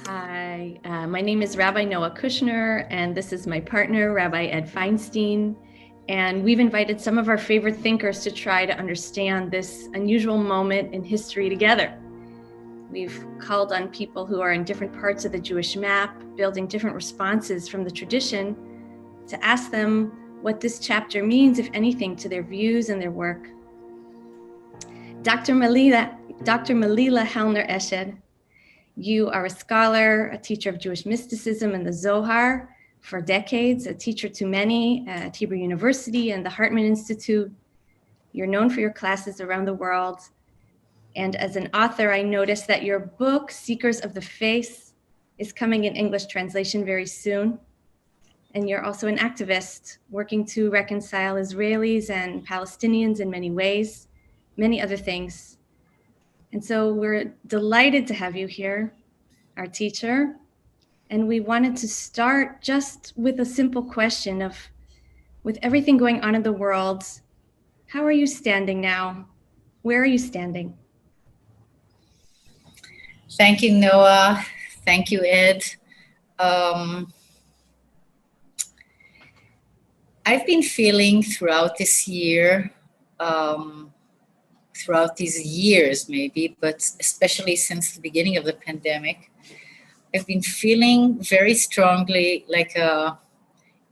Hi, my name is Rabbi Noah Kushner, and this is my partner, Rabbi Ed Feinstein. And we've invited some of our favorite thinkers to try to understand this unusual moment in history together. We've called on people who are in different parts of the Jewish map, building different responses from the tradition, to ask them what this chapter means, if anything, to their views and their work. Dr. Melila Hellner-Eshed, you are a scholar, a teacher of Jewish mysticism and the Zohar for decades, a teacher to many at Hebrew University and the Hartman Institute. You're known for your classes around the world. And as an author, I noticed that your book, Seekers of the Face, is coming in English translation very soon. And you're also an activist working to reconcile Israelis and Palestinians in many ways, many other things. And so we're delighted to have you here, our teacher. And we wanted to start just with a simple question of, with everything going on in the world, how are you standing now? Where are you standing? Thank you, Noah. Thank you, Ed. I've been feeling throughout this year, throughout these years maybe, but especially since the beginning of the pandemic, I've been feeling very strongly like a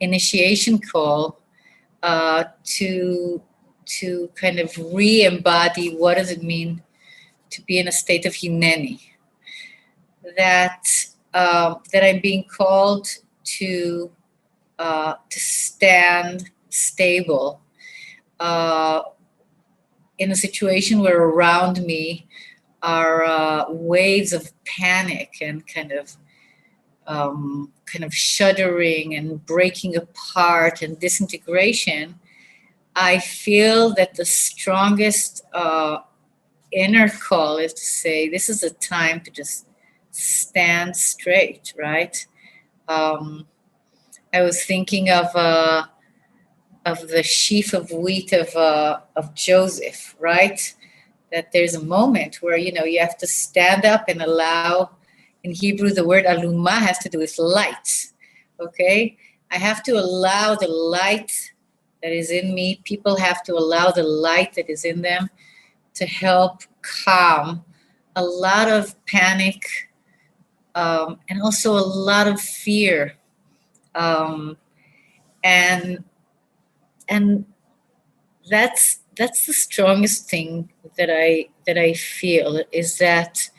initiation call to kind of re-embody what does it mean to be in a state of hineni. That I'm being called to stand stable in a situation where around me are waves of panic and kind of shuddering and breaking apart and disintegration. I feel that the strongest inner call is to say, this is a time to just stand straight, right? I was thinking of the sheaf of wheat of Joseph, right? That there's a moment where, you have to stand up and allow, in Hebrew, the word aluma has to do with light, okay? I have to allow the light that is in me. People have to allow the light that is in them to help calm a lot of panic and also a lot of fear. And that's the strongest thing that I feel is that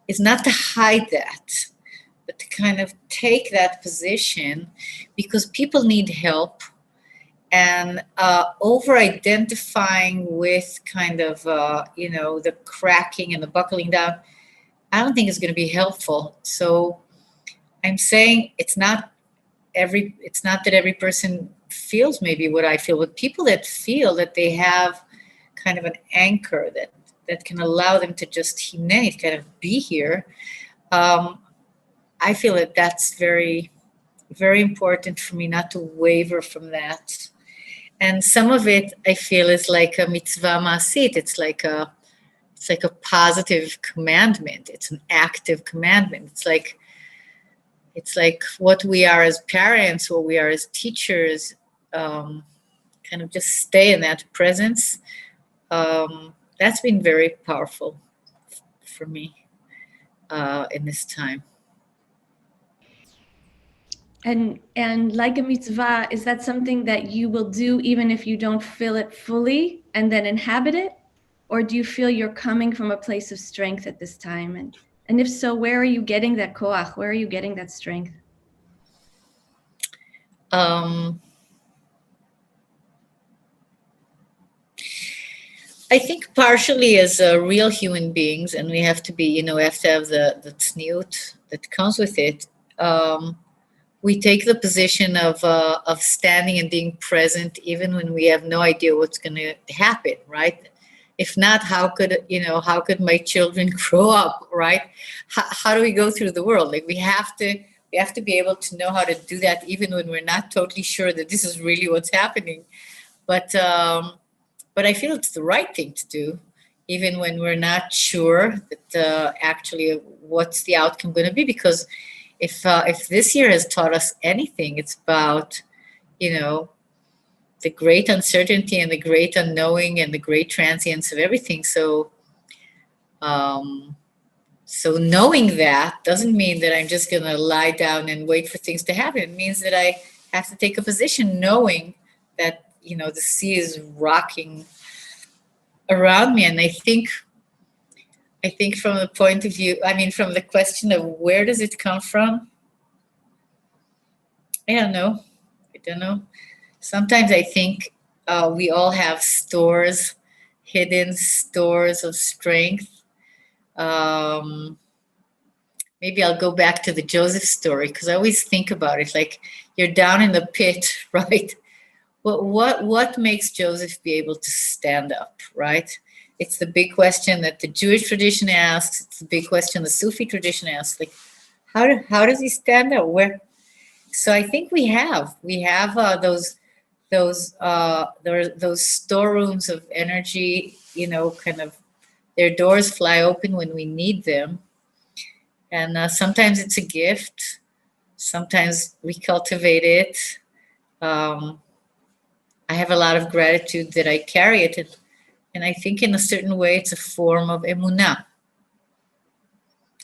is not to hide that, but to kind of take that position because people need help. And over-identifying with kind of, the cracking and the buckling down, I don't think it's going to be helpful. So I'm saying it's not that every person feels maybe what I feel, but people that feel that they have kind of an anchor that can allow them to just hinei, kind of be here. I feel that that's very, very important for me not to waver from that. And some of it I feel is like a mitzvah ma'asit. It's like a positive commandment. It's an active commandment. It's like what we are as parents, what we are as teachers, kind of just stay in that presence. That's been very powerful for me in this time. And like a mitzvah, is that something that you will do even if you don't feel it fully and then inhabit it? Or do you feel you're coming from a place of strength at this time? And if so, where are you getting that koach? Where are you getting that strength? I think partially as real human beings, and we have to be, we have to have the tzniut that comes with it. We take the position of standing and being present even when we have no idea what's going to happen, right? If not, how could my children grow up, right? How do we go through the world? Like we have to be able to know how to do that even when we're not totally sure that this is really what's happening. But I feel it's the right thing to do, even when we're not sure that actually what's the outcome going to be. Because if this year has taught us anything, it's about, the great uncertainty and the great unknowing and the great transience of everything. So knowing that doesn't mean that I'm just going to lie down and wait for things to happen. It means that I have to take a position knowing that, the sea is rocking around me. And I think from the point of view, from the question of where does it come from? I don't know. Sometimes I think we all have hidden stores of strength. Maybe I'll go back to the Joseph story, because I always think about it like you're down in the pit, right? What makes Joseph be able to stand up, right? It's the big question that the Jewish tradition asks. It's the big question the Sufi tradition asks. Like, how does he stand up? Where? So I think we have those storerooms of energy. Kind of their doors fly open when we need them, and sometimes it's a gift. Sometimes we cultivate it. I have a lot of gratitude that I carry it. And I think in a certain way, it's a form of emunah.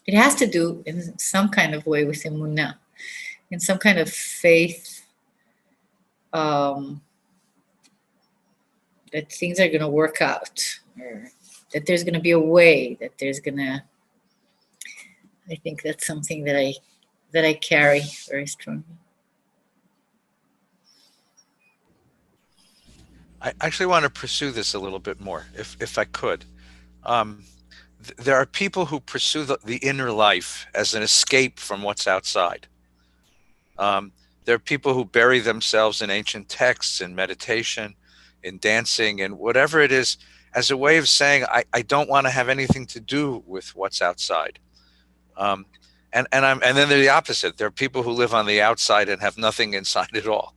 It has to do in some kind of way with emunah, in some kind of faith that things are going to work out, or that there's going to be a way, I think that's something that I carry very strongly. I actually want to pursue this a little bit more, if I could. There are people who pursue the inner life as an escape from what's outside. There are people who bury themselves in ancient texts, in meditation, in dancing, and whatever it is, as a way of saying, I don't want to have anything to do with what's outside. And then they're the opposite. There are people who live on the outside and have nothing inside at all.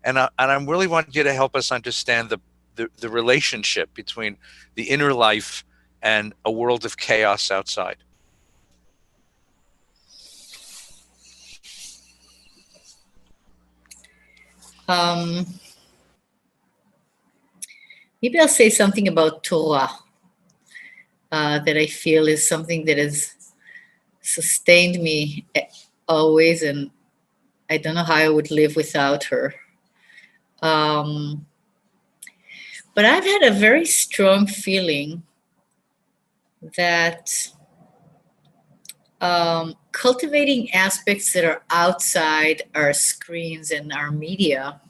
And I really want you to help us understand the relationship between the inner life and a world of chaos outside. Maybe I'll say something about Torah that I feel is something that has sustained me always, and I don't know how I would live without her. But I've had a very strong feeling that cultivating aspects that are outside our screens and our media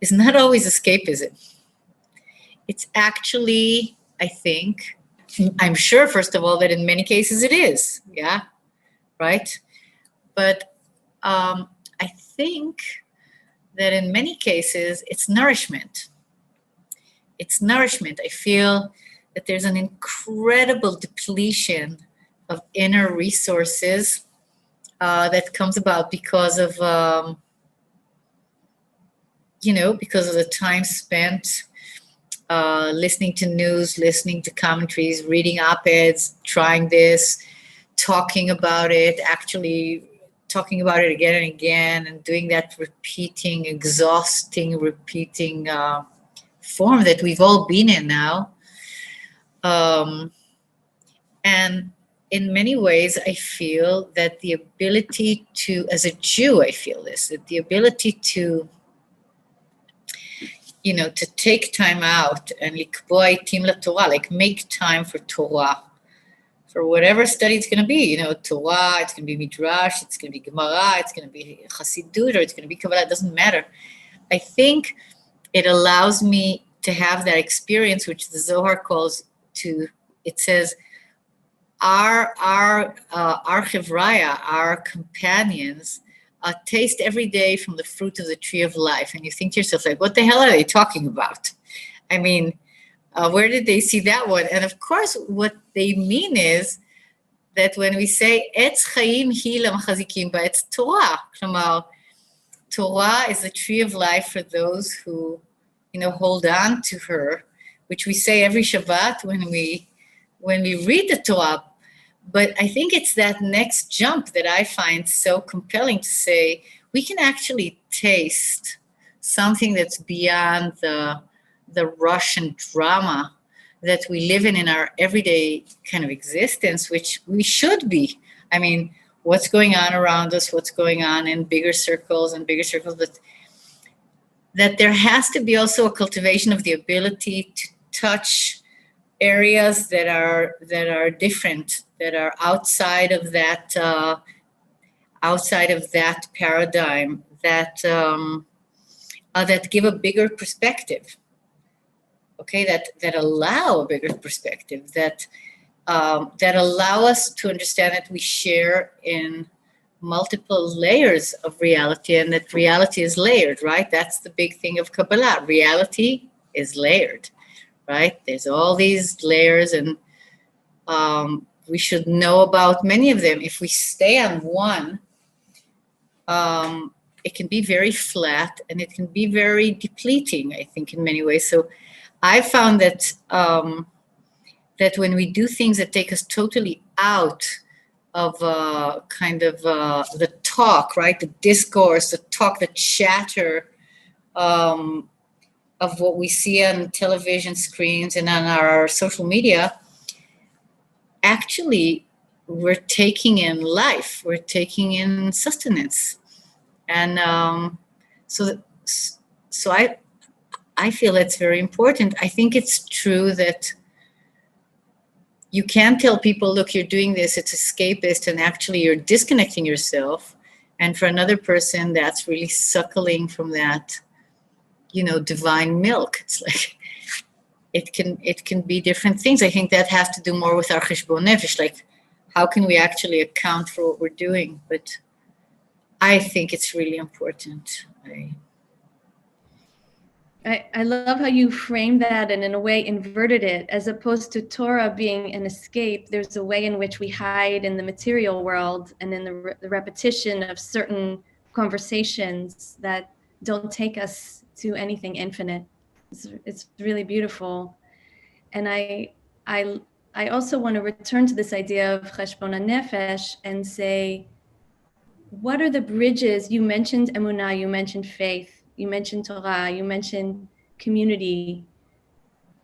is not always escapism. It's actually, I'm sure, first of all, that in many cases it is, yeah, right? But I think that in many cases it's nourishment. It's nourishment. I feel that there's an incredible depletion of inner resources that comes about because of, because of the time spent listening to news, listening to commentaries, reading op-eds, trying this, talking about it, actually talking about it again and again, and doing that exhausting, repeating form that we've all been in now. And in many ways, I feel that the ability to, as a Jew, I feel this, that the ability to, to take time out and likboa itim laTorah, like make time for Torah, for whatever study it's going to be, Torah, it's going to be Midrash, it's going to be Gemara, it's going to be Chassidut, or it's going to be Kabbalah, it doesn't matter. I think it allows me to have that experience, which the Zohar calls it says, our chevraya, our companions, taste every day from the fruit of the tree of life. And you think to yourself, like, what the hell are they talking about? I mean, where did they see that one? And of course, what they mean is that when we say, Etz chaim hi lamachazikim ba, it's Torah. Torah is the tree of life for those who, hold on to her, which we say every Shabbat when we read the Torah. But I think it's that next jump that I find so compelling to say we can actually taste something that's beyond the rush and drama that we live in our everyday kind of existence, which we should be. I mean, what's going on around us, what's going on in bigger circles, but that there has to be also a cultivation of the ability to touch areas that are different, that are outside of that paradigm, that give a bigger perspective. Okay, that allow a bigger perspective, that allow us to understand that we share in multiple layers of reality, and that reality is layered, right? That's the big thing of Kabbalah. Reality is layered, right? There's all these layers, and we should know about many of them. If we stay on one, it can be very flat, and it can be very depleting, I think, in many ways. So I found that that when we do things that take us totally out of the talk, right, the discourse, the talk, the chatter of what we see on television screens and on our social media, actually we're taking in life, we're taking in sustenance, and so I feel it's very important. I think it's true that you can't tell people, look, you're doing this, it's escapist, and actually you're disconnecting yourself. And for another person, that's really suckling from that, divine milk. It's like, it can be different things. I think that has to do more with our cheshbon nefesh, like how can we actually account for what we're doing? But I think it's really important. I love how you framed that and in a way inverted it. As opposed to Torah being an escape, there's a way in which we hide in the material world and in the repetition of certain conversations that don't take us to anything infinite. It's really beautiful. And I also want to return to this idea of cheshbon nefesh and say, what are the bridges? You mentioned emunah, you mentioned faith, you mentioned Torah, you mentioned community.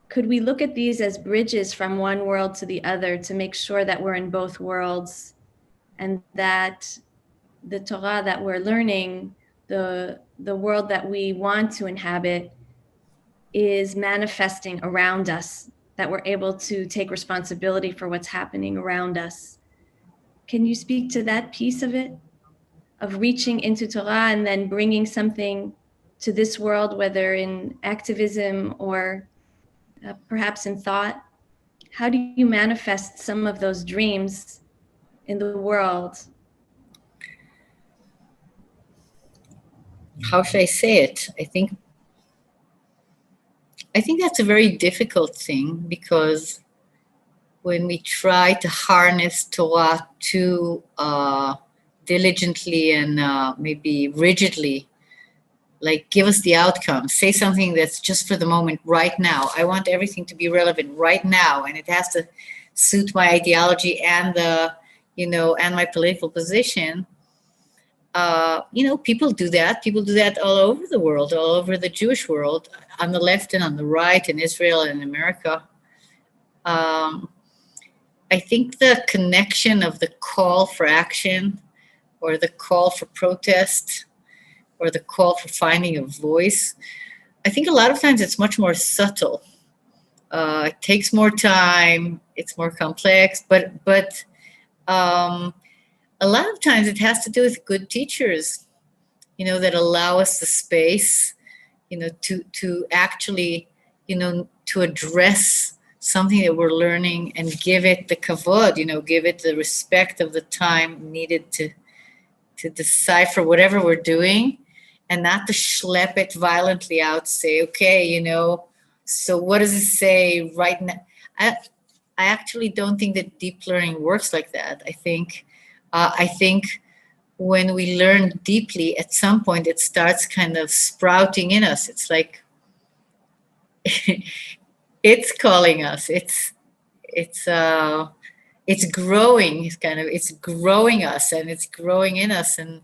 Could we look at these as bridges from one world to the other to make sure that we're in both worlds, and that the Torah that we're learning, the world that we want to inhabit, is manifesting around us, that we're able to take responsibility for what's happening around us? Can you speak to that piece of it? Of reaching into Torah and then bringing something to this world, whether in activism or perhaps in thought? How do you manifest some of those dreams in the world? How should I say it? I think that's a very difficult thing, because when we try to harness Torah too diligently and maybe rigidly, like give us the outcome, say something that's just for the moment, right now. I want everything to be relevant right now, and it has to suit my ideology and and my political position. People do that. People do that all over the world, all over the Jewish world, on the left and on the right, in Israel and in America. I think the connection of the call for action, or the call for protest, or the call for finding a voice, I think a lot of times it's much more subtle. It takes more time, it's more complex, but a lot of times it has to do with good teachers, that allow us the space, to actually, to address something that we're learning and give it the kavod, give it the respect of the time needed to decipher whatever we're doing, and not to schlep it violently out, say, okay, so what does it say right now? I actually don't think that deep learning works like that. I think when we learn deeply, at some point it starts kind of sprouting in us. It's like it's calling us. It's growing. It's growing us, and it's growing in us, and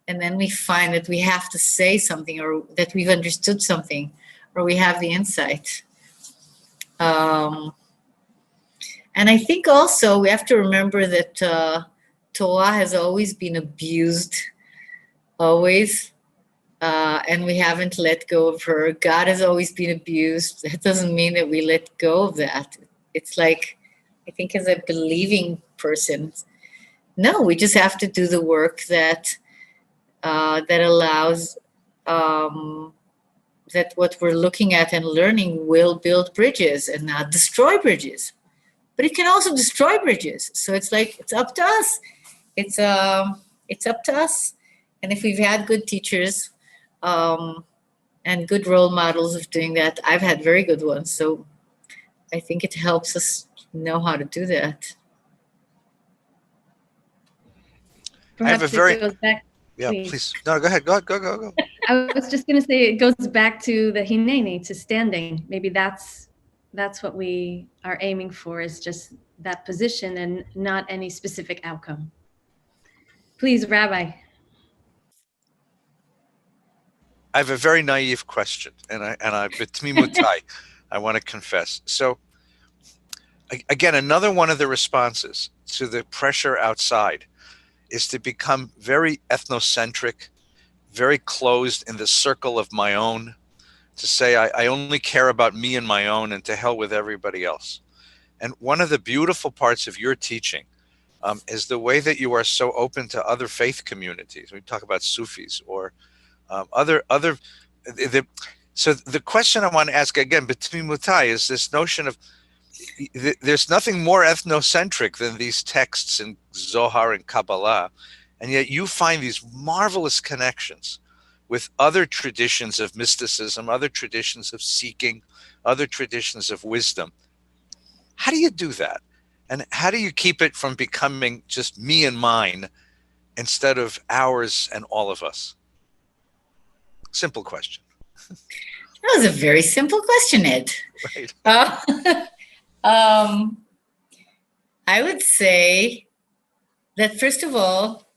then we find that we have to say something, or that we've understood something, or we have the insight. And I think also we have to remember that Torah has always been abused, always. And we haven't let go of her. God has always been abused. That doesn't mean that we let go of that. It's like, I think as a believing person, no, we just have to do the work that allows that what we're looking at and learning will build bridges and not destroy bridges. But it can also destroy bridges. So it's like, it's up to us. It's up to us. And if we've had good teachers, and good role models of doing that. I've had very good ones, so I think it helps us know how to do that. Perhaps it goes back. Please. No, go ahead. Go. I was just going to say it goes back to the hineni, to standing. Maybe that's what we are aiming for, is just that position and not any specific outcome. Please, Rabbi. I have a very naive question, and I b'tmimutai, I want to confess. So, again, another one of the responses to the pressure outside is to become very ethnocentric, very closed in the circle of my own, to say I only care about me and my own, and to hell with everybody else. And one of the beautiful parts of your teaching is the way that you are so open to other faith communities. We talk about Sufis or so the question I want to ask again, between Mutai, is this notion of there's nothing more ethnocentric than these texts in Zohar and Kabbalah, and yet you find these marvelous connections with other traditions of mysticism, other traditions of seeking, other traditions of wisdom. How do you do that? And how do you keep it from becoming just me and mine instead of ours and all of us? Simple question. That was a very simple question, Ed. Right. I would say that, first of all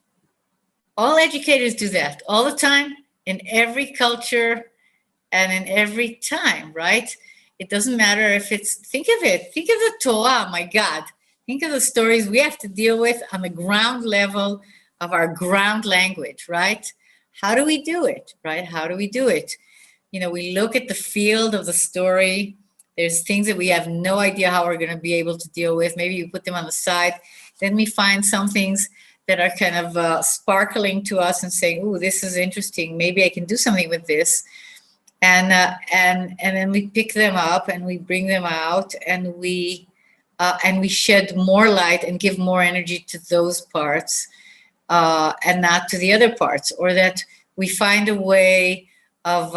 educators do that all the time, in every culture and in every time, right? It doesn't matter if it's, think of the Torah, my God. Think of the stories we have to deal with on the ground level of our ground language, right? How do we do it, right? How do we do it? You know, we look at the field of the story. There's things that we have no idea how we're going to be able to deal with. Maybe we put them on the side. Then we find some things that are kind of sparkling to us and saying, "Ooh, this is interesting. Maybe I can do something with this." And then we pick them up and we bring them out, and we shed more light and give more energy to those parts, and not to the other parts, or that we find a way of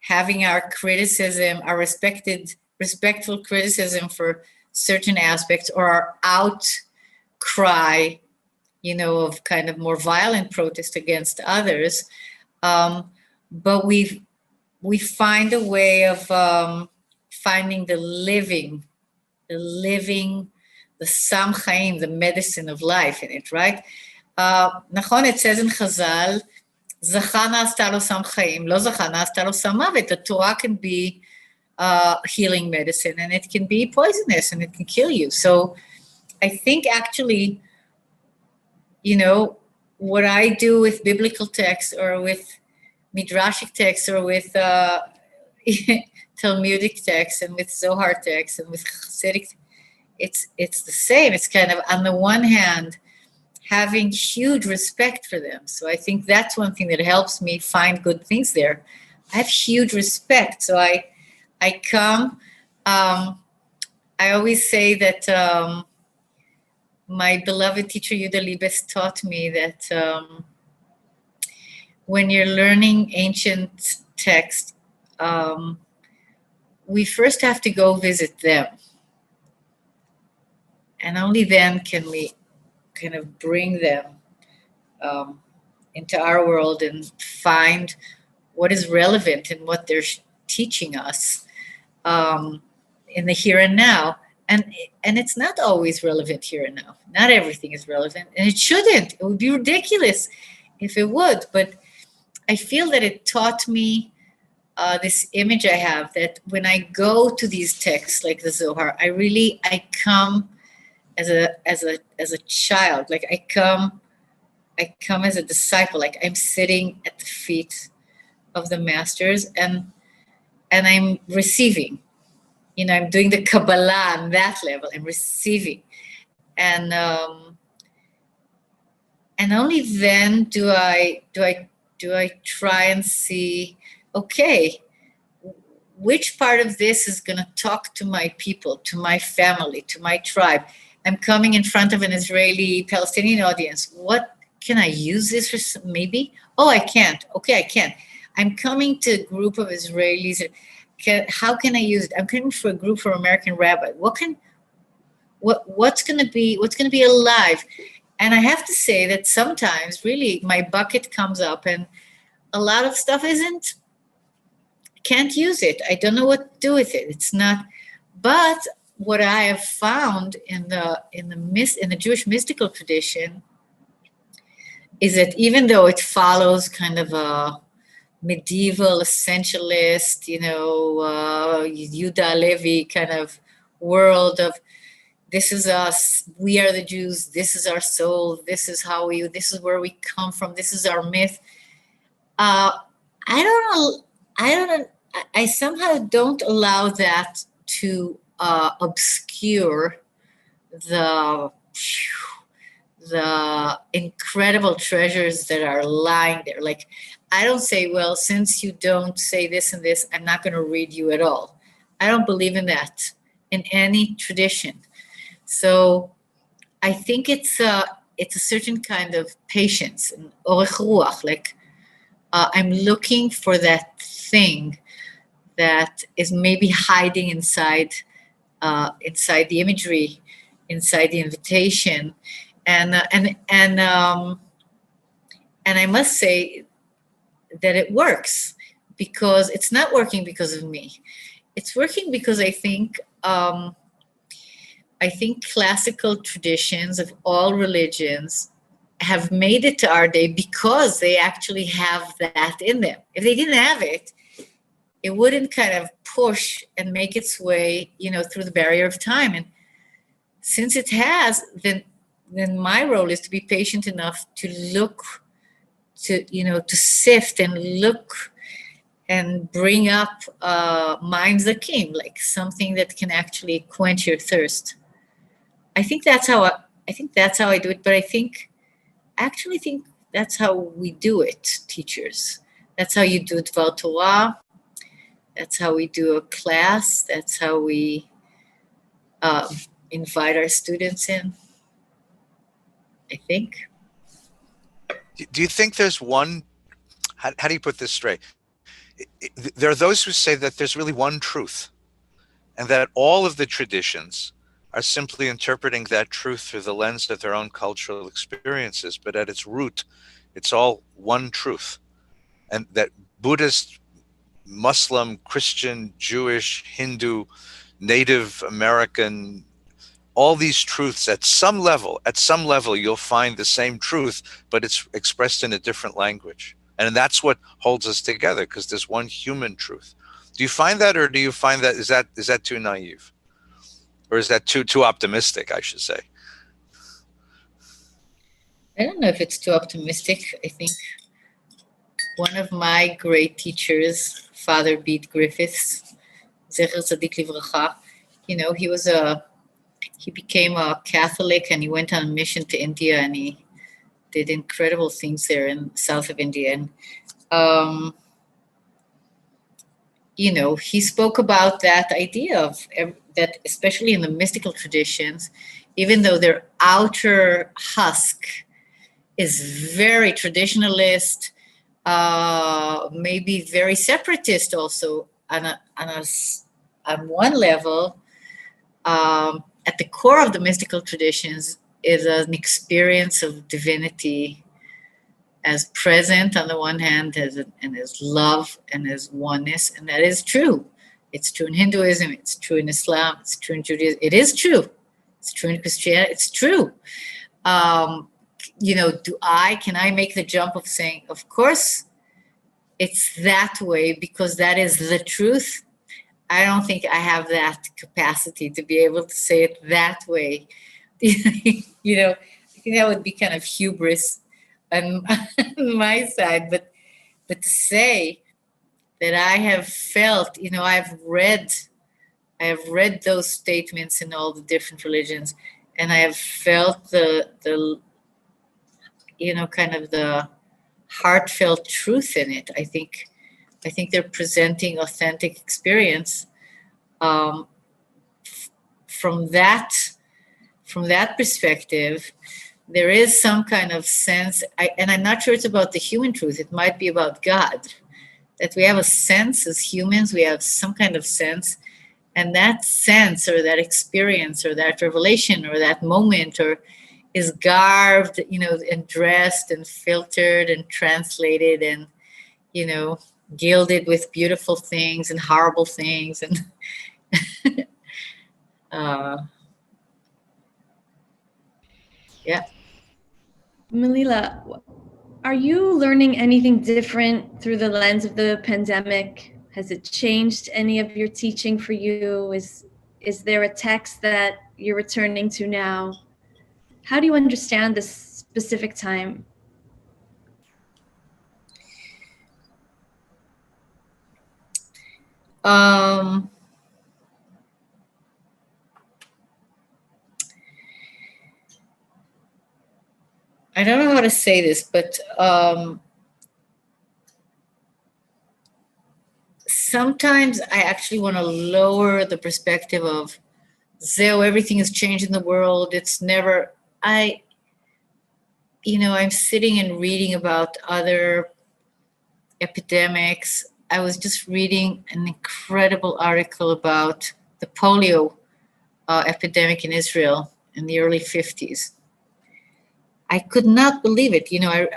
having our criticism, our respectful criticism for certain aspects, or our outcry, you know, of kind of more violent protest against others. But we find a way of finding the Sam Chaim, the medicine of life in it, right? Nachon, it says in Chazal, Zacha na'asta lo Sam Chaim, lo zacha na'asta lo Sam Mavet. The Torah can be healing medicine, and it can be poisonous, and it can kill you. So I think actually, you know, what I do with biblical texts, or with midrashic texts, or with Talmudic texts, and with Zohar texts, and with Chassidic, it's the same. It's kind of, on the one hand, having huge respect for them. So I think that's one thing that helps me find good things there. I have huge respect. So I come, I always say that my beloved teacher Yuda Libes taught me that when you're learning ancient text, we first have to go visit them. And only then can we kind of bring them into our world and find what is relevant in what they're teaching us. in the here and now. And it's not always relevant here and now. Not everything is relevant, and it shouldn't. It would be ridiculous if it would. But I feel that it taught me this image I have, that when I go to these texts like the Zohar, I come as a child. Like I come as a disciple. Like I'm sitting at the feet of the masters, and I'm receiving. I'm doing the Kabbalah on that level. I'm receiving, and only then do I try and see, okay, which part of this is going to talk to my people, to my family, to my tribe. I'm coming in front of an Israeli-Palestinian audience. What can I use this for? Maybe. Oh, I can't. Okay, I can't. I'm coming to a group of Israelis. How can I use it? I'm coming for a group for American Rabbi. What's going to be alive? And I have to say that sometimes really my bucket comes up and a lot of stuff can't use it. I don't know what to do with it. It's not, but what I have found in the Jewish mystical tradition is that even though it follows kind of a medieval essentialist, Yehuda Levi kind of world of, this is us, we are the Jews, this is our soul, this is where we come from, this is our myth. I somehow don't allow that to obscure the incredible treasures that are lying there. Like, I don't say, well, since you don't say this and this, I'm not going to read you at all. I don't believe in that in any tradition. So I think it's a certain kind of patience and orech ruach. Like, I'm looking for that thing that is maybe hiding inside the imagery, inside the invitation, and I must say that it works, because it's not working because of me. It's working because I think classical traditions of all religions have made it to our day because they actually have that in them. If they didn't have it, it wouldn't kind of push and make its way, through the barrier of time. And since it has, then my role is to be patient enough to look, to sift and look and bring up minds that came, like something that can actually quench your thirst. I think that's how I do it, but I actually think that's how we do it, teachers. That's how you do Dvar Torah. That's how we do a class. That's how we invite our students in, I think. Do you think there's one, how do you put this straight? There are those who say that there's really one truth, and that all of the traditions are simply interpreting that truth through the lens of their own cultural experiences, but at its root, it's all one truth. And that Buddhist, Muslim, Christian, Jewish, Hindu, Native American, all these truths at some level you'll find the same truth, but it's expressed in a different language. And that's what holds us together, because there's one human truth. Do you find that, or do you find that is that too naive? Or is that too optimistic, I should say? I don't know if it's too optimistic. I think one of my great teachers, Father Bede Griffiths, Zecher Tzadik Livracha, he became a Catholic, and he went on a mission to India, and he did incredible things there in the south of India. And, he spoke about that idea of that, especially in the mystical traditions, even though their outer husk is very traditionalist, maybe very separatist also on one level, at the core of the mystical traditions is an experience of divinity as present on the one hand, and as love and as oneness, and that is true. It's true in Hinduism. It's true in Islam. It's true in Judaism. It is true. It's true in Christianity. It's true. Can I make the jump of saying, of course, it's that way because that is the truth? I don't think I have that capacity to be able to say it that way. I think that would be kind of hubris on my side. But to say that I have felt, I have read those statements in all the different religions, and I have felt the kind of the heartfelt truth in it. I think they're presenting authentic experience. From that perspective, there is some kind of sense, and I'm not sure it's about the human truth. It might be about God, that we have a sense as humans. We have some kind of sense, and that sense or that experience or that revelation or that moment is garbed, and dressed and filtered and translated and, gilded with beautiful things and horrible things. And yeah. Melila, are you learning anything different through the lens of the pandemic? Has it changed any of your teaching for you? Is there a text that you're returning to now? How do you understand this specific time? I don't know how to say this, but sometimes I actually want to lower the perspective of, everything has changed in the world. It's never, I'm sitting and reading about other epidemics. I was just reading an incredible article about the polio epidemic in Israel in the early 50s. I could not believe it.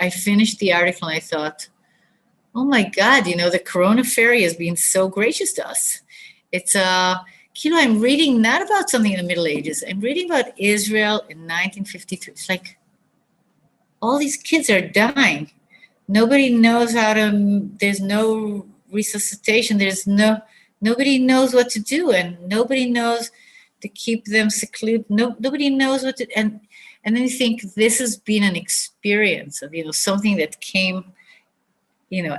I finished the article and I thought, oh my God, the Corona Fairy has been so gracious to us. It's I'm reading not about something in the Middle Ages. I'm reading about Israel in 1953. It's like all these kids are dying. Nobody knows there's no resuscitation. Nobody knows what to do, and nobody knows to keep them secluded. Nobody knows what to, and then you think this has been an experience of, something that came,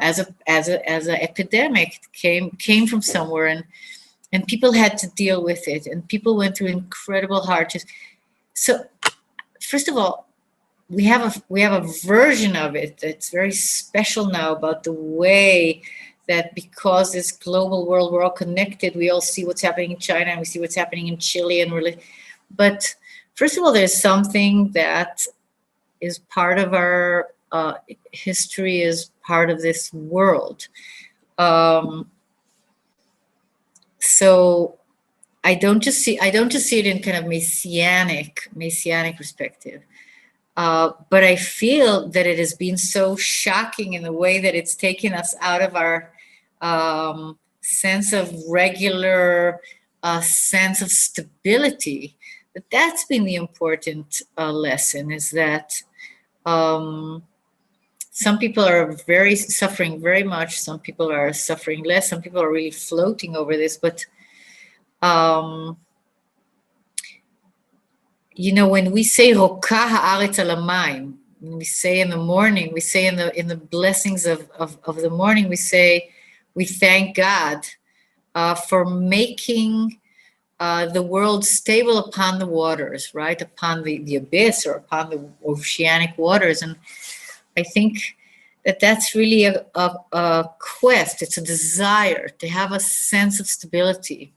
as a epidemic, came from somewhere, and people had to deal with it, and people went through incredible hardships. So, first of all, we have a version of it that's very special now about the way that, because this global world, we're all connected. We all see what's happening in China, and we see what's happening in Chile, but first of all, there's something that is part of our history, is part of this world. So I don't just see it in kind of messianic perspective. But I feel that it has been so shocking in the way that it's taken us out of our sense of regular, sense of stability. That's been the important lesson, is that some people are suffering very much. Some people are suffering less. Some people are really floating over this. But when we say "Rokah haaretz al hamayim," when we say in the morning, we say in the blessings of the morning, we thank God for making the world stable upon the waters, right? Upon the abyss, or upon the oceanic waters. And I think that's really a quest. It's a desire to have a sense of stability.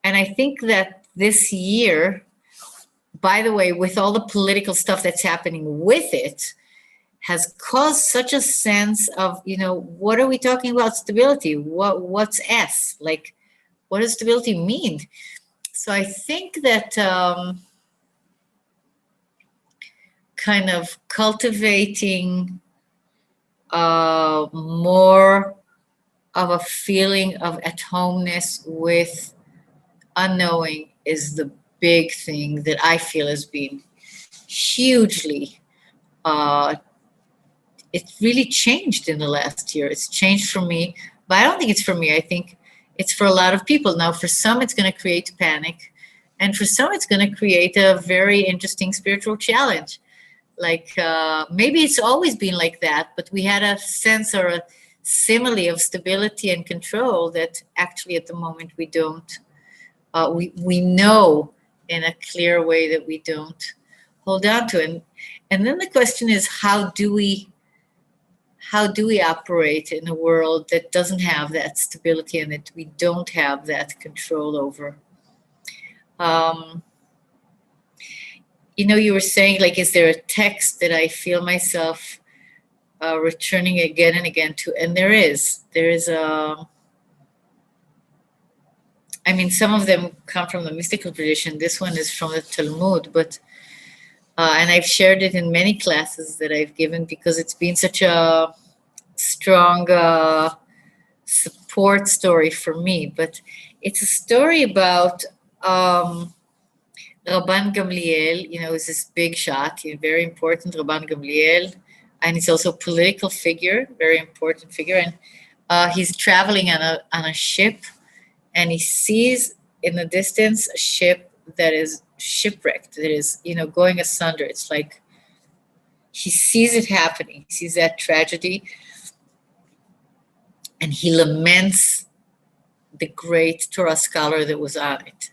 And I think that this year, by the way, with all the political stuff that's happening with it, has caused such a sense of, what are we talking about stability? What's S? Like, what does stability mean? So I think that kind of cultivating more of a feeling of at-homeness with unknowing is the big thing that I feel has been hugely, it really changed in the last year. It's changed for me, but I don't think it's for me. I think it's for a lot of people. Now, for some, it's going to create panic, and for some, it's going to create a very interesting spiritual challenge. Like maybe it's always been like that, but we had a sense or a simile of stability and control that actually at the moment we don't. We know in a clear way that we don't hold on to. And then the question is, how do we operate in a world that doesn't have that stability and that we don't have that control over? You were saying, like, is there a text that I feel myself returning again and again to? And there is some of them come from the mystical tradition. This one is from the Talmud, but and I've shared it in many classes that I've given because it's been such a strong support story for me. But it's a story about Rabban Gamliel, is this big shot, very important Rabban Gamliel, and he's also a political figure, very important figure, and he's traveling on a ship, and he sees in the distance a ship that is shipwrecked, that is, going asunder. It's like he sees it happening, he sees that tragedy, and he laments the great Torah scholar that was on it.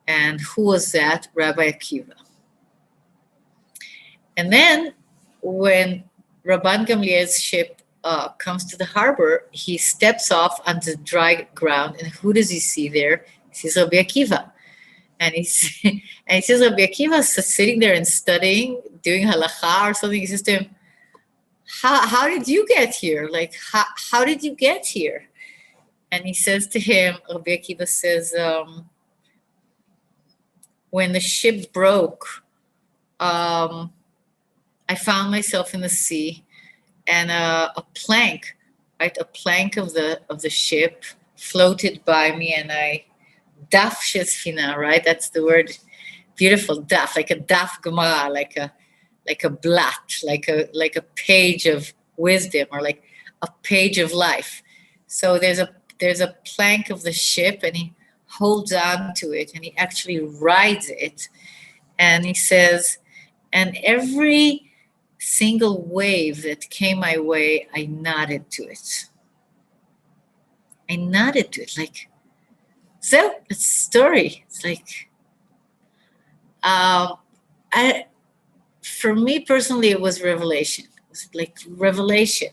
And who was that? Rabbi Akiva. And then when Rabban Gamliel's ship comes to the harbor, he steps off onto dry ground, and who does he see there? He sees Rabbi Akiva. And he sees Rabbi Akiva sitting there and studying, doing halacha or something. He says to him, how did you get here? Like, how did you get here? And he says to him, Rabbi Akiva says, when the ship broke, I found myself in the sea, and a plank of the ship floated by me, and I daf shesfina, right? That's the word, beautiful daf, like a daf gemara, like a blat, like a page of wisdom, or like a page of life. So there's a plank of the ship, and he holds on to it, and he actually rides it. And he says, and every single wave that came my way, I nodded to it. Like, so it's a story. It's like, for me personally, it was revelation. It was like revelation.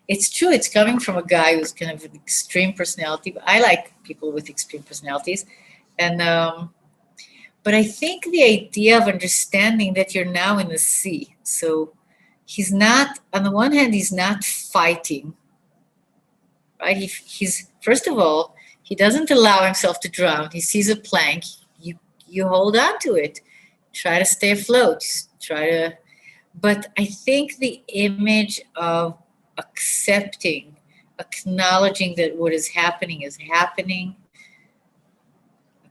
It's true, it's coming from a guy who's kind of an extreme personality, but I like people with extreme personalities. And but I think the idea of understanding that you're now in the sea. So he's not, on the one hand, he's not fighting, right? He's first of all, he doesn't allow himself to drown. He sees a plank, you hold on to it, try to stay afloat, but I think the image of accepting, acknowledging that what is happening,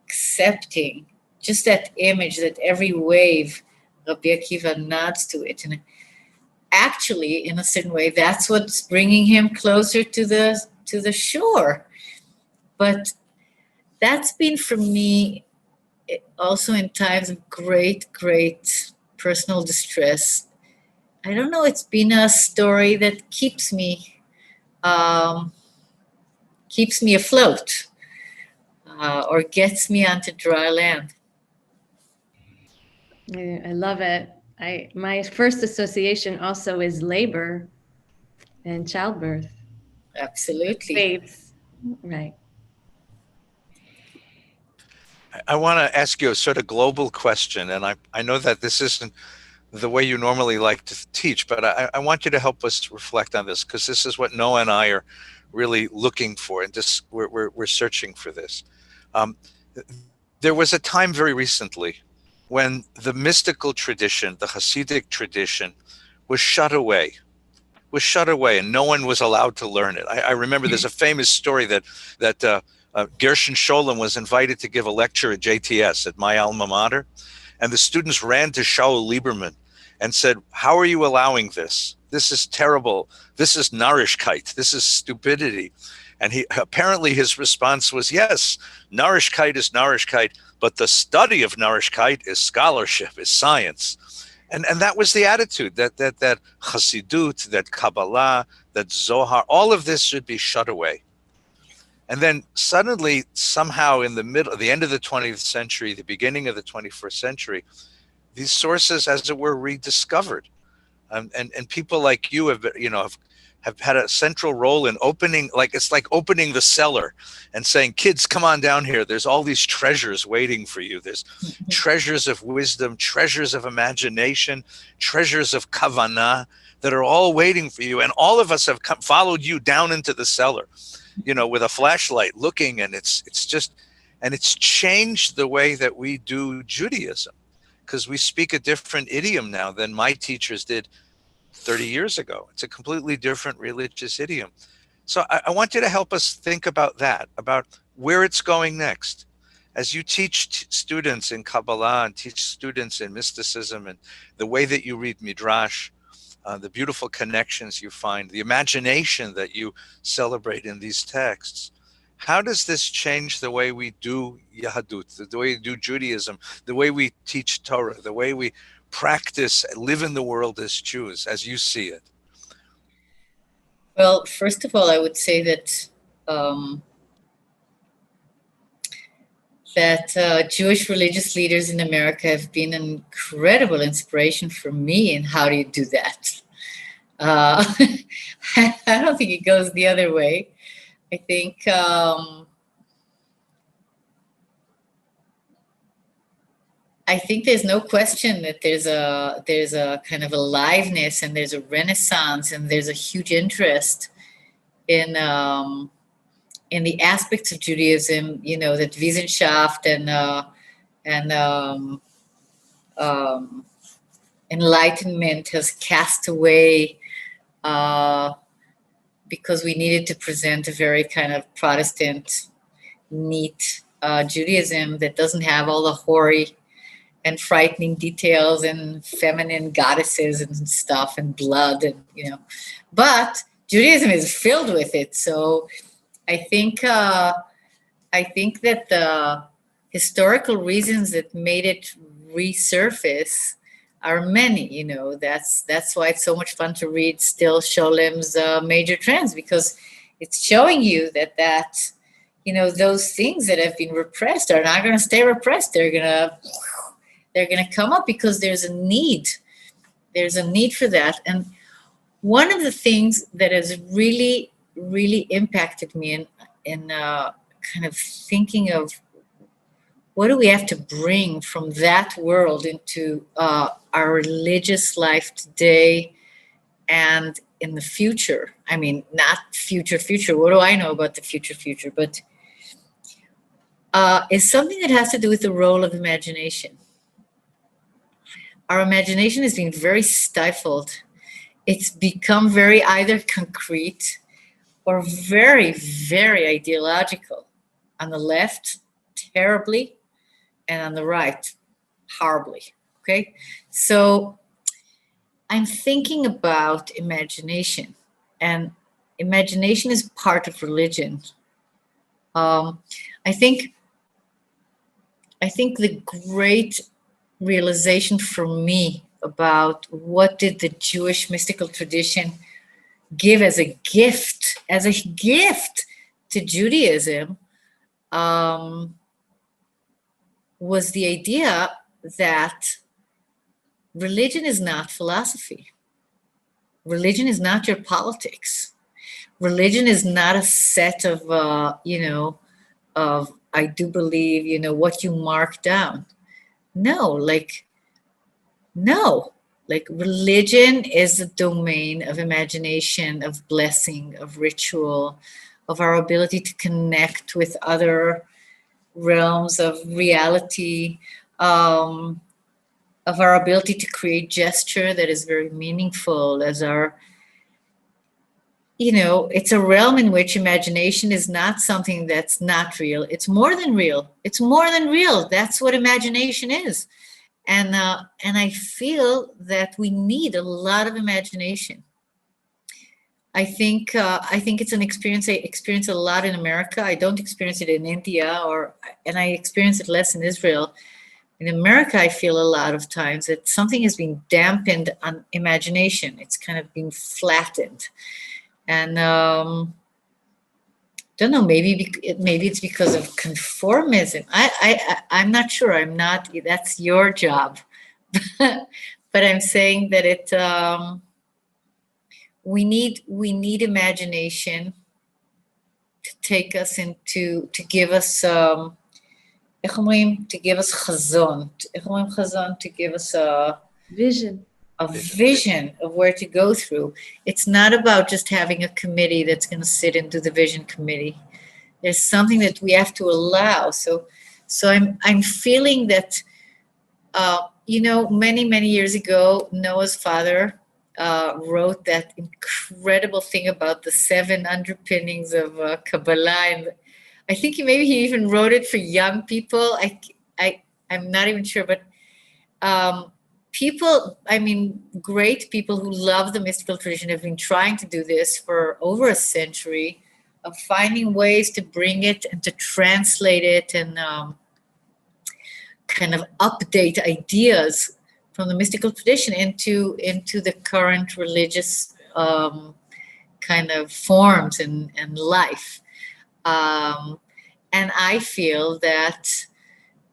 accepting, just that image, that every wave, Rabbi Akiva nods to it. And actually, in a certain way, that's what's bringing him closer to the shore. But that's been for me also in times of great, great personal distress. I don't know, it's been a story that keeps me afloat, or gets me onto dry land. I love it. My first association also is labor and childbirth. Absolutely. Waves, right. I want to ask you a sort of global question, and I know that this isn't the way you normally like to teach, but I want you to help us reflect on this, because this is what Noah and I are really looking for, and we're searching for this. There was a time very recently when the mystical tradition, the Hasidic tradition, was shut away was shut away, and no one was allowed to learn it. I remember there's a famous story that Gershon Scholem was invited to give a lecture at JTS, at my alma mater, and the students ran to Shaul Lieberman and said, "How are you allowing this? This is terrible. This is Narishkeit. This is stupidity." And apparently his response was, "Yes, Narishkeit is Narishkeit, but the study of Narishkeit is scholarship, is science." And that was the attitude, that Chassidut, that Kabbalah, that Zohar, all of this should be shut away. And then suddenly, somehow in the end of the 20th century, the beginning of the 21st century, these sources, as it were, rediscovered. And people like you have had a central role in opening, it's like opening the cellar and saying, "Kids, come on down here. There's all these treasures waiting for you. There's treasures of wisdom, treasures of imagination, treasures of kavanah that are all waiting for you." And all of us have followed you down into the cellar, with a flashlight looking, and it's changed the way that we do Judaism, because we speak a different idiom now than my teachers did 30 years ago. It's a completely different religious idiom. So I want you to help us think about that, about where it's going next. As you teach students in Kabbalah and teach students in mysticism and the way that you read Midrash, the beautiful connections you find, the imagination that you celebrate in these texts, how does this change the way we do Yahadut, the way we do Judaism, the way we teach Torah, the way we practice, live in the world as Jews, as you see it? Well, first of all, I would say that Jewish religious leaders in America have been an incredible inspiration for me in how do you do that. I don't think it goes the other way. I think there's no question that there's a kind of aliveness, and there's a renaissance, and there's a huge interest in the aspects of Judaism, that Wissenschaft and Enlightenment has cast away, because we needed to present a very kind of Protestant, neat Judaism that doesn't have all the hoary and frightening details and feminine goddesses and stuff and blood, and but Judaism is filled with it. So I think that the historical reasons that made it resurface are many. That's why it's so much fun to read still Sholem's Major Trends, because it's showing you that those things that have been repressed are not going to stay repressed. They're going to come up because there's a need. There's a need for that. And one of the things that has really, really impacted me in kind of thinking of what do we have to bring from that world into our religious life today and in the future. I mean, not future. What do I know about the future? But is something that has to do with the role of imagination. Our imagination has been very stifled. It's become very either concrete or very, very ideological. On the left, terribly, and on the right, horribly. Okay? So I'm thinking about imagination, and imagination is part of religion. I think the great realization for me about what did the Jewish mystical tradition give as a gift to Judaism was the idea that religion is not philosophy. Religion is not your politics. Religion is not a set of, I do believe, what you mark down. No, religion is the domain of imagination, of blessing, of ritual, of our ability to connect with other realms of reality, of our ability to create gesture that is very meaningful, as our it's a realm in which imagination is not something that's not real. It's more than real. It's more than real. That's what imagination is. And I feel that we need a lot of imagination. I think it's an experience I experience a lot in America. I don't experience it in India, and I experience it less in Israel. In America, I feel a lot of times that something has been dampened on imagination. It's kind of been flattened, and don't know. Maybe it's because of conformism. I'm not sure. I'm not. That's your job, but I'm saying that it. We need imagination to take us into, to give us איך אומרים? To give us חזון. איך אומרים חזון? To give us Vision. a vision of where to go through. It's not about just having a committee that's going to sit and do the vision committee. There's something that we have to allow. So I'm feeling that many years ago, Noah's father wrote that incredible thing about the 7 underpinnings of Kabbalah, and I think maybe he even wrote it for young people. I'm not even sure, but great people who love the mystical tradition have been trying to do this for over a century, of finding ways to bring it and to translate it and kind of update ideas from the mystical tradition into the current religious kind of forms and life. And I feel that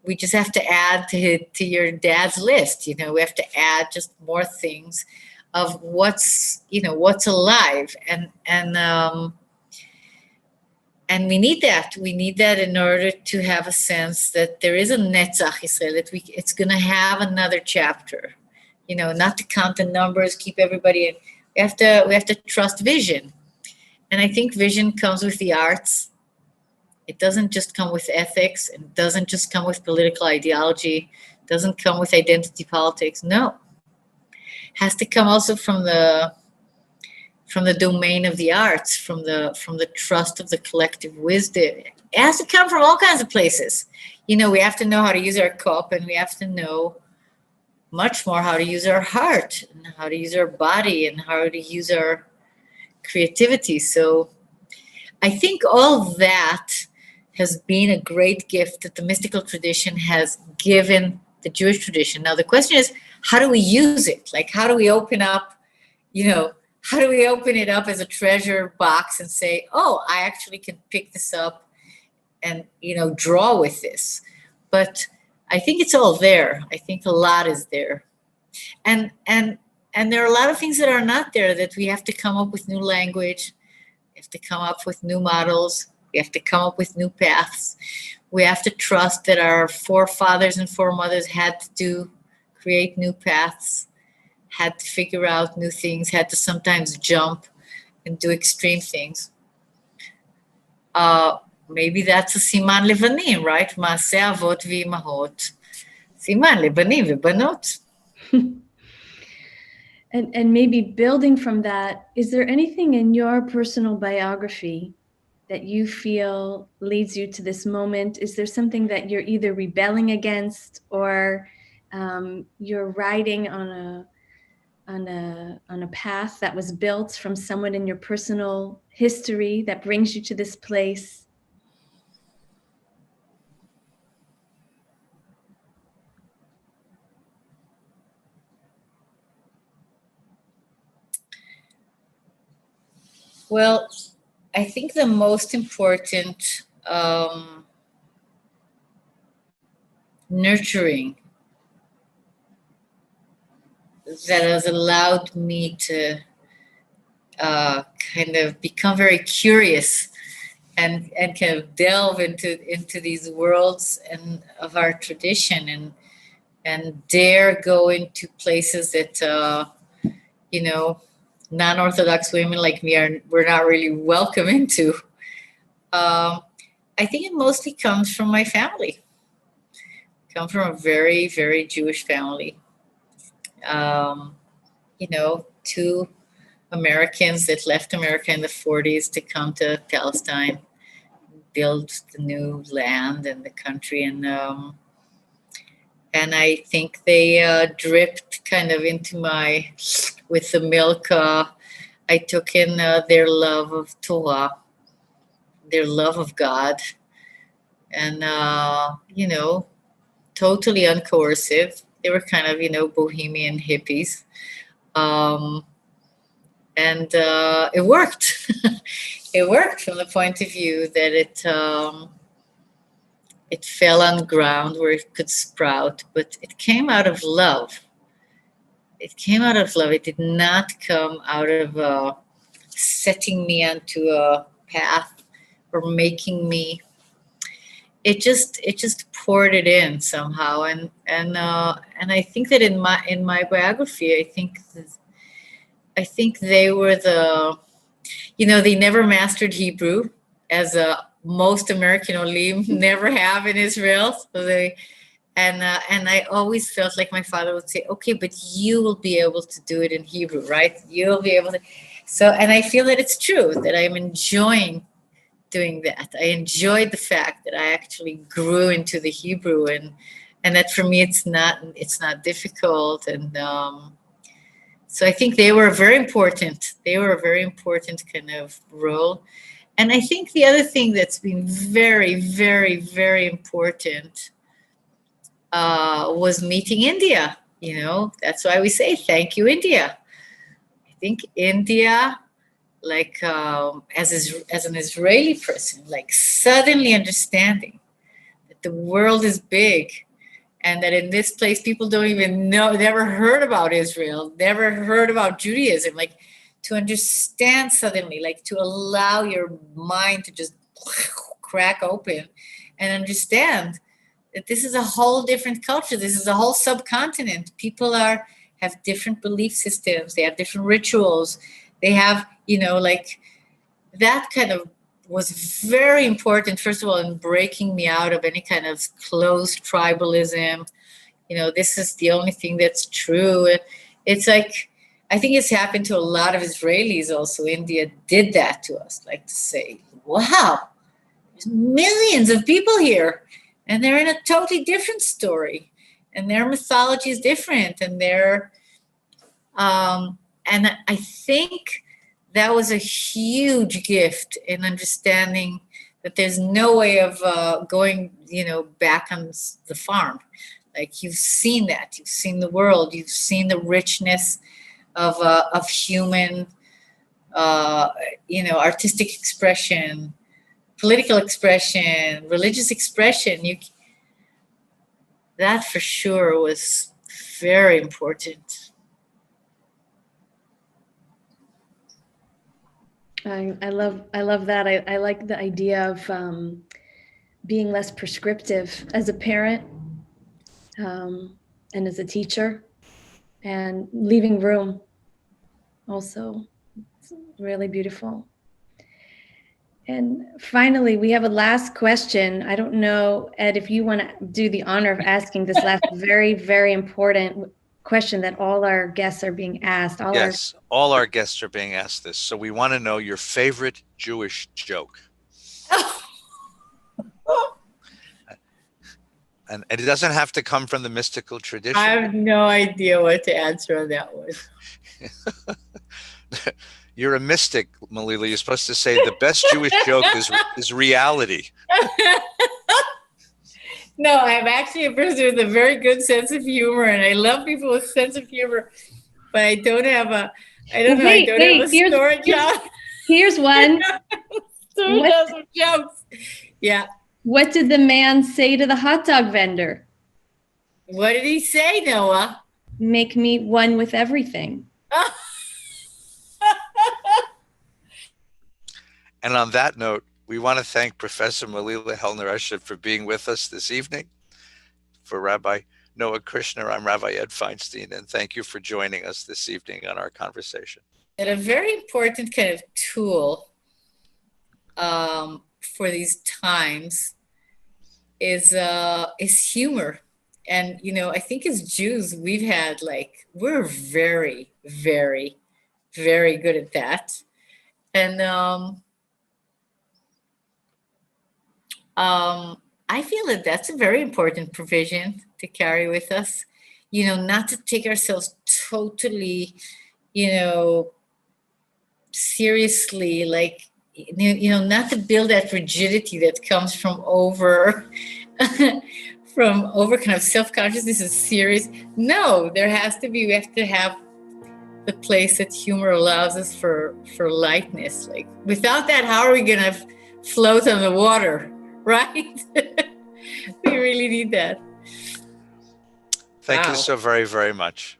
we just have to add to your dad's list. We have to add just more things of what's alive, and we need that. We need that in order to have a sense that there is a Netzach Israel, that it's going to have another chapter. Not to count the numbers, keep everybody in. We have to trust vision, and I think vision comes with the arts. It doesn't just come with ethics. It doesn't just come with political ideology. It doesn't come with identity politics. No, it has to come also from the domain of the arts, from the trust of the collective wisdom. It has to come from all kinds of places. We have to know how to use our cup, and we have to know much more how to use our heart, and how to use our body, and how to use our creativity. So I think all that has been a great gift that the mystical tradition has given the Jewish tradition. Now the question is, how do we use it? Like, how do we open up, how do we open it up as a treasure box and say, oh, I actually can pick this up and, draw with this? But I think it's all there. I think a lot is there. And there are a lot of things that are not there, that we have to come up with new language. We have to come up with new models. We have to come up with new paths. We have to trust that our forefathers and foremothers had to create new paths, had to figure out new things, had to sometimes jump and do extreme things. Maybe that's a siman levanim, right? Maaseh avot v'imahot, siman levanim v'banot. And maybe building from that, is there anything in your personal biography that you feel leads you to this moment? Is there something that you're either rebelling against, or you're riding on a path that was built from someone in your personal history that brings you to this place? Well, I think the most important nurturing that has allowed me to kind of become very curious and kind of delve into these worlds and of our tradition, and dare go into places that non-Orthodox women like me we're not really welcome into. I think it mostly comes from my family. I come from a very, very Jewish family. To Americans that left America in the 40s to come to Palestine, build the new land and the country. And I think they dripped kind of into with the milk. I took in their love of Torah, their love of God, and, totally uncoercive. They were kind of, bohemian hippies. And it worked. It worked from the point of view that it fell on ground where it could sprout, but it came out of love. It came out of love. It did not come out of setting me onto a path or making me. It just poured it in somehow, and I think that in my biography, I think they were they never mastered Hebrew, as most American Olim never have in Israel. So and I always felt like my father would say, okay, but you will be able to do it in Hebrew, right? You'll be able to. So, and I feel that it's true, that I'm enjoying doing that. I enjoyed the fact that I actually grew into the Hebrew, and that for me it's not difficult. And so I think they were very important. They were a very important kind of role. And I think the other thing that's been very, very, very important was meeting India. That's why we say thank you, India. I think India, like as an Israeli person, like suddenly understanding that the world is big, and that in this place people don't even know, never heard about Israel, never heard about Judaism, like to understand suddenly, like to allow your mind to just crack open and understand that this is a whole different culture. This is a whole subcontinent. People have different belief systems. They have different rituals. They have, like that kind of was very important, first of all, in breaking me out of any kind of closed tribalism. This is the only thing that's true. It's like, I think it's happened to a lot of Israelis also. India did that to us, like to say, wow, there's millions of people here, and they're in a totally different story, and their mythology is different, and and I think that was a huge gift in understanding that there's no way of going, back on the farm. Like you've seen that, you've seen the world, you've seen the richness of human, artistic expression, political expression, religious expression. That for sure was very important. I love that. I like the idea of being less prescriptive as a parent and as a teacher, and leaving room also. It's really beautiful. And finally, we have a last question. I don't know, Ed, if you want to do the honor of asking this last very, very important question that all our guests are being asked. All our guests are being asked this. So we want to know your favorite Jewish joke. And it doesn't have to come from the mystical tradition. I have no idea what to answer on that one. You're a mystic, Melila. You're supposed to say the best Jewish joke is reality. No, I'm actually a person with a very good sense of humor, and I love people with sense of humor. But I don't have a story job. Here's one. Jokes. Yeah. What did the man say to the hot dog vendor? What did he say, Noah? Make me one with everything. And on that note, we want to thank Professor Melila Hellner-Eshed for being with us this evening. For Rabbi Noah Kushner, I'm Rabbi Ed Feinstein, and thank you for joining us this evening on our conversation. And a very important kind of tool for these times is humor. And, I think as Jews, we're very, very very good at that. And I feel that that's a very important provision to carry with us, not to take ourselves totally, seriously, like, not to build that rigidity that comes from over kind of self-consciousness is serious. No, we have to have the place that humor allows us for lightness. Like, without that, how are we gonna float on the water, right? We really need that. Thank Wow. you so very, very much.